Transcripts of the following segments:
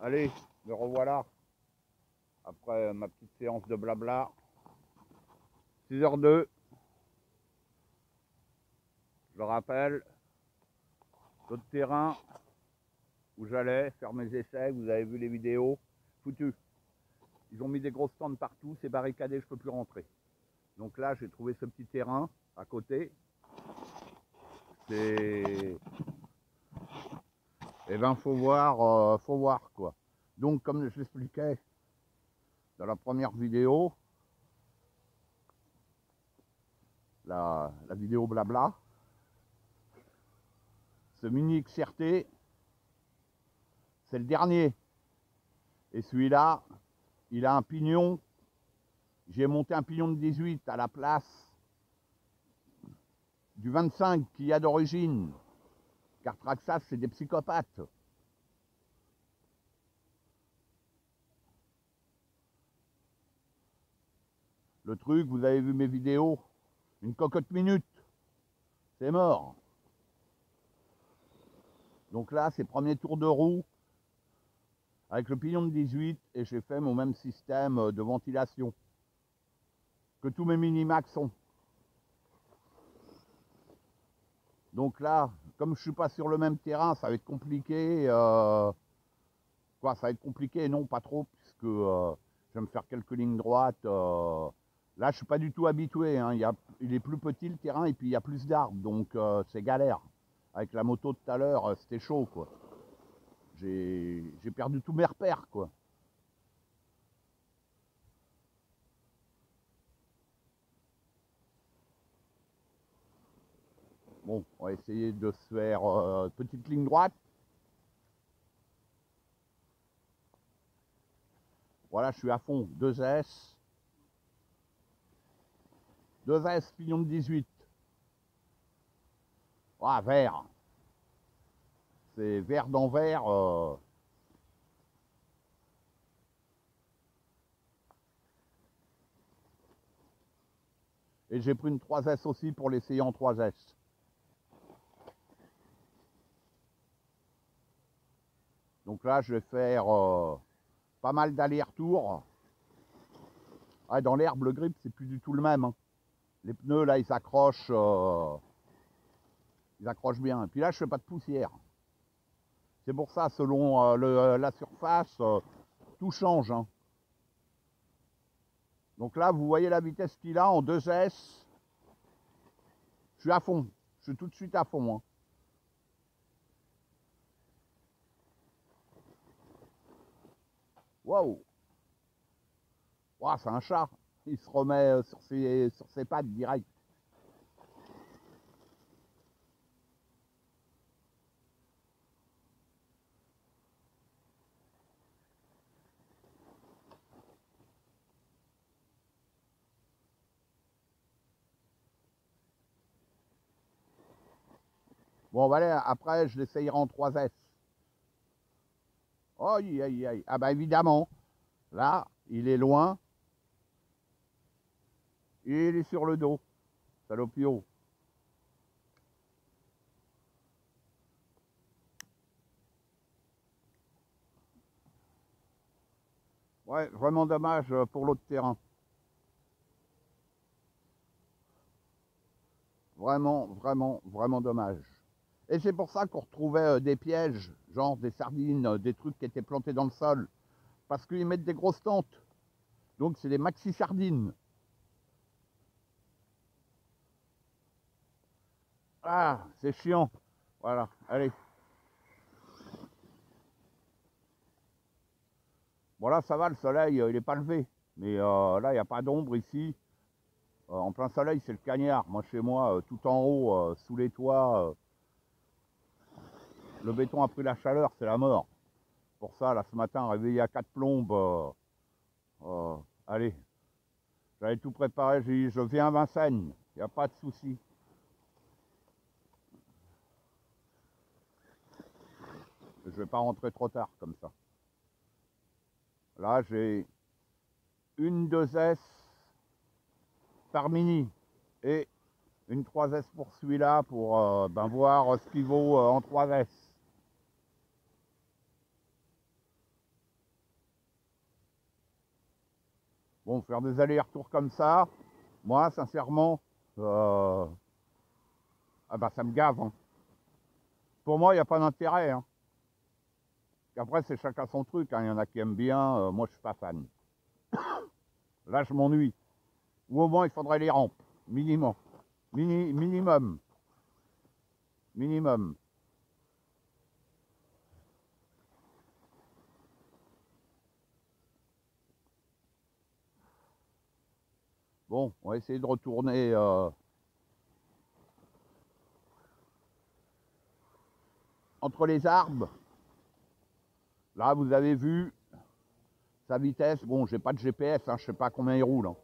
Allez, me revoilà. Après ma petite séance de blabla. 6h02. Je le rappelle. L'autre terrain où j'allais faire mes essais, vous avez vu les vidéos. Foutu. Ils ont mis des grosses tentes partout, c'est barricadé, je peux plus rentrer. Donc là, j'ai trouvé ce petit terrain à côté. C'est... Eh ben, faut voir quoi. Donc, comme je l'expliquais dans la première vidéo, la vidéo blabla, ce mini XRT, c'est le dernier. Et celui-là, il a un pignon. J'ai monté un pignon de 18 à la place du 25 qu'il y a d'origine. Car Traxxas, c'est des psychopathes. Le truc, vous avez vu mes vidéos, une cocotte minute, c'est mort. Donc là, c'est premier tour de roue avec le pignon de 18 et j'ai fait mon même système de ventilation que tous mes Minimax ont. Donc là, comme je ne suis pas sur le même terrain, ça va être compliqué. Ça va être compliqué, non, pas trop, puisque je vais me faire quelques lignes droites. Là, je ne suis pas du tout habitué. Hein. Il est plus petit le terrain et puis il y a plus d'arbres, donc c'est galère. Avec la moto de tout à l'heure, c'était chaud, quoi. J'ai perdu tous mes repères, quoi. Bon, on va essayer de se faire petite ligne droite. Voilà, je suis à fond. 2S. 2S, pignon de 18. Ah, vert. C'est vert dans vert. Et j'ai pris une 3S aussi pour l'essayer en 3S. Donc là, je vais faire pas mal d'allers-retours. Ah, dans l'herbe, le grip, c'est plus du tout le même. Hein. Les pneus, là, ils accrochent bien. Et puis là, je fais pas de poussière. C'est pour ça, selon la surface, tout change. Hein. Donc là, vous voyez la vitesse qu'il a en 2S. Je suis à fond. Je suis tout de suite à fond. Hein. Waouh! Wow, c'est un chat. Il se remet sur ses pattes direct. Bon, voilà, après, je l'essayerai en 3S. Aïe, aïe, aïe. Ah bah évidemment, là, il est loin. Et il est sur le dos. Salopio. Ouais, vraiment dommage pour l'autre terrain. Vraiment, vraiment, vraiment dommage. Et c'est pour ça qu'on retrouvait des pièges, genre des sardines, des trucs qui étaient plantés dans le sol. Parce qu'ils mettent des grosses tentes. Donc c'est des maxi sardines. Ah, c'est chiant. Voilà, allez. Bon là, ça va, le soleil, il n'est pas levé. Mais là, il n'y a pas d'ombre ici. En plein soleil, c'est le cagnard. Moi, chez moi, tout en haut, sous les toits, le béton a pris la chaleur, c'est la mort. Pour ça, là, ce matin, réveillé à 4 plombes, allez, j'avais tout préparé, j'ai dit, je viens à Vincennes, il n'y a pas de souci. Je ne vais pas rentrer trop tard comme ça. Là, j'ai une 2S par mini et une 3S pour celui-là pour voir ce qu'il vaut en 3S. Bon, faire des allers-retours comme ça, moi, sincèrement, ah bah, ça me gave. Hein. Pour moi, il n'y a pas d'intérêt. Hein. Après, c'est chacun son truc. Hein. Il y en a qui aiment bien. Moi, je suis pas fan. Là, je m'ennuie. Ou au moins, il faudrait les rampes. Minimum. Minimum. Minimum. Bon, on va essayer de retourner entre les arbres. Là, vous avez vu sa vitesse. Bon, j'ai pas de GPS, hein, je sais pas combien il roule. Hein.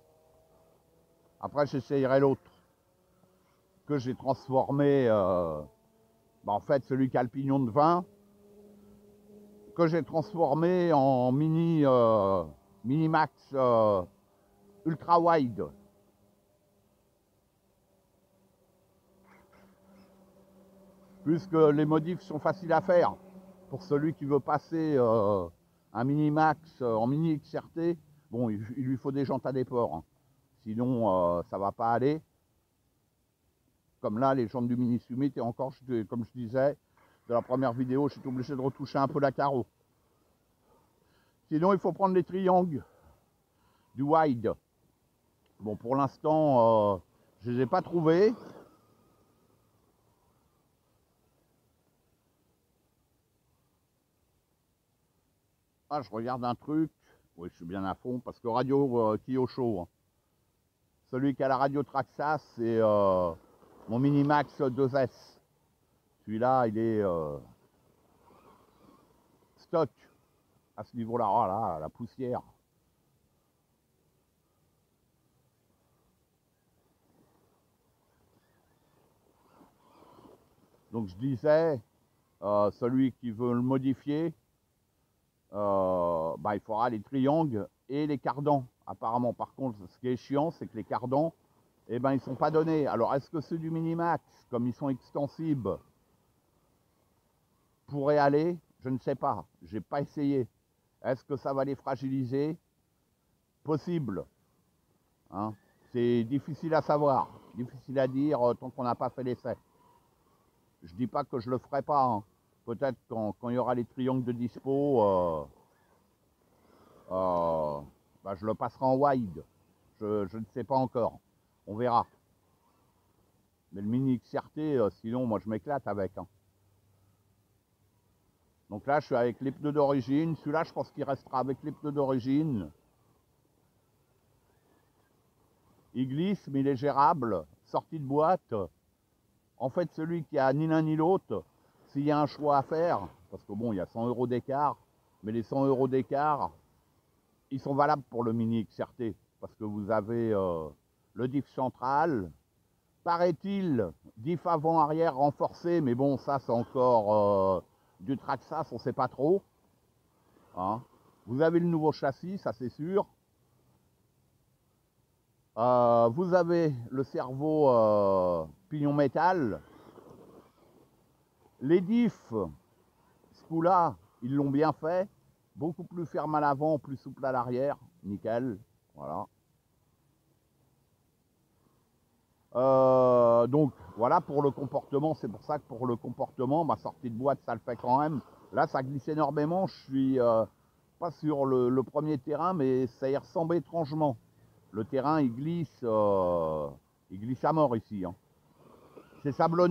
Après, j'essayerai l'autre que j'ai transformé. Bah, en fait, celui qui a le pignon de 20, que j'ai transformé en mini max ultra wide. Puisque les modifs sont faciles à faire. Pour celui qui veut passer un mini-max en mini XRT, bon, il lui faut des jantes à déport. Hein. Sinon, ça va pas aller. Comme là, les jantes du Mini Summit, et encore, comme je disais, de la première vidéo, je suis obligé de retoucher un peu la carreau. Sinon, il faut prendre les triangles du wide. Bon, pour l'instant, je ne les ai pas trouvés. Ah, je regarde un truc. Oui, je suis bien à fond parce que radio Kyosho, hein. Celui qui a la radio Traxxas, c'est mon Minimax 2S. Celui-là, il est stock à ce niveau-là. Oh là, la poussière. Donc je disais, celui qui veut le modifier, bah, il faudra les triangles et les cardans. Apparemment, par contre, ce qui est chiant, c'est que les cardans, eh ben, ils ne sont pas donnés. Alors, est-ce que ceux du Minimax, comme ils sont extensibles, pourraient aller? Je ne sais pas. Je n'ai pas essayé. Est-ce que ça va les fragiliser? Possible. Hein, c'est difficile à savoir. Difficile à dire tant qu'on n'a pas fait l'essai. Je ne dis pas que je ne le ferai pas. Hein. Peut-être quand il y aura les triangles de dispo, bah, je le passerai en wide. Je ne sais pas encore. On verra. Mais le mini XRT, sinon, moi, je m'éclate avec. Hein. Donc là, je suis avec les pneus d'origine. Celui-là, je pense qu'il restera avec les pneus d'origine. Il glisse, mais il est gérable. Sortie de boîte. En fait, celui qui a ni l'un ni l'autre, s'il y a un choix à faire, parce que bon, il y a 100 € d'écart, mais les 100 € d'écart, ils sont valables pour le mini XRT, parce que vous avez le diff central, paraît-il, diff avant-arrière renforcé, mais bon, ça c'est encore du Traxxas, on ne sait pas trop. Hein. Vous avez le nouveau châssis, ça c'est sûr. Vous avez le cerveau pignon métal. Les diffs, ce coup-là, ils l'ont bien fait. Beaucoup plus ferme à l'avant, plus souple à l'arrière. Nickel. Voilà. Donc, voilà pour le comportement. C'est pour ça que pour le comportement, ma sortie de boîte, ça le fait quand même. Là, ça glisse énormément. Je suis pas sur le premier terrain, mais ça y ressemble étrangement. Le terrain, il glisse à mort ici. Hein. C'est sablonneux.